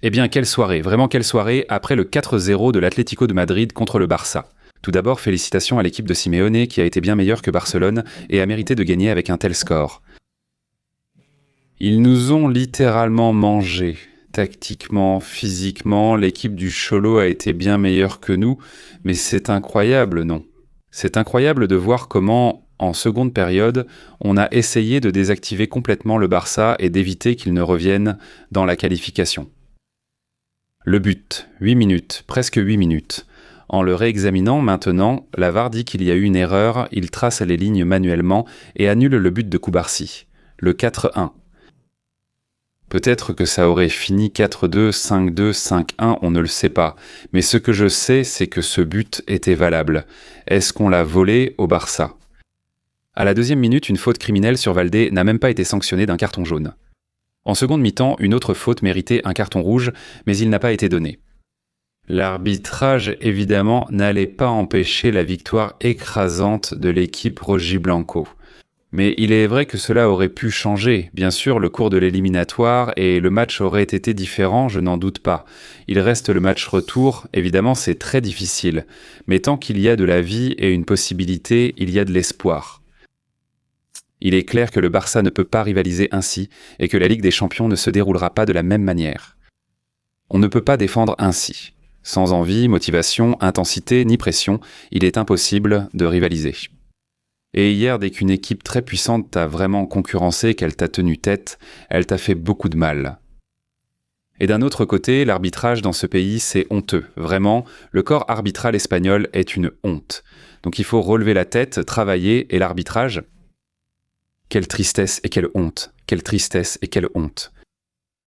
Eh bien, quelle soirée, vraiment quelle soirée, après le 4-0 de l'Atlético de Madrid contre le Barça. Tout d'abord, félicitations à l'équipe de Simeone qui a été bien meilleure que Barcelone et a mérité de gagner avec un tel score. Ils nous ont littéralement mangés. Tactiquement, physiquement, l'équipe du Cholo a été bien meilleure que nous, mais c'est incroyable, non? C'est incroyable de voir comment, en seconde période, on a essayé de désactiver complètement le Barça et d'éviter qu'il ne revienne dans la qualification. Le but, 8 minutes, presque 8 minutes. En le réexaminant maintenant, la VAR dit qu'il y a eu une erreur, il trace les lignes manuellement et annule le but de Cubarsí, le 4-1. Peut-être que ça aurait fini 4-2, 5-2, 5-1, on ne le sait pas. Mais ce que je sais, c'est que ce but était valable. Est-ce qu'on l'a volé au Barça? À la deuxième minute, une faute criminelle sur Valdé n'a même pas été sanctionnée d'un carton jaune. En seconde mi-temps, une autre faute méritait un carton rouge, mais il n'a pas été donné. L'arbitrage, évidemment, n'allait pas empêcher la victoire écrasante de l'équipe rojiblanco. Mais il est vrai que cela aurait pu changer. Bien sûr, le cours de l'éliminatoire et le match aurait été différent, je n'en doute pas. Il reste le match retour, évidemment c'est très difficile. Mais tant qu'il y a de la vie et une possibilité, il y a de l'espoir. Il est clair que le Barça ne peut pas rivaliser ainsi et que la Ligue des Champions ne se déroulera pas de la même manière. On ne peut pas défendre ainsi. Sans envie, motivation, intensité ni pression, il est impossible de rivaliser. Et hier, dès qu'une équipe très puissante t'a vraiment concurrencé, qu'elle t'a tenu tête, elle t'a fait beaucoup de mal. Et d'un autre côté, l'arbitrage dans ce pays, c'est honteux. Vraiment, le corps arbitral espagnol est une honte. Donc il faut relever la tête, travailler, et l'arbitrage... Quelle tristesse et quelle honte, quelle tristesse et quelle honte.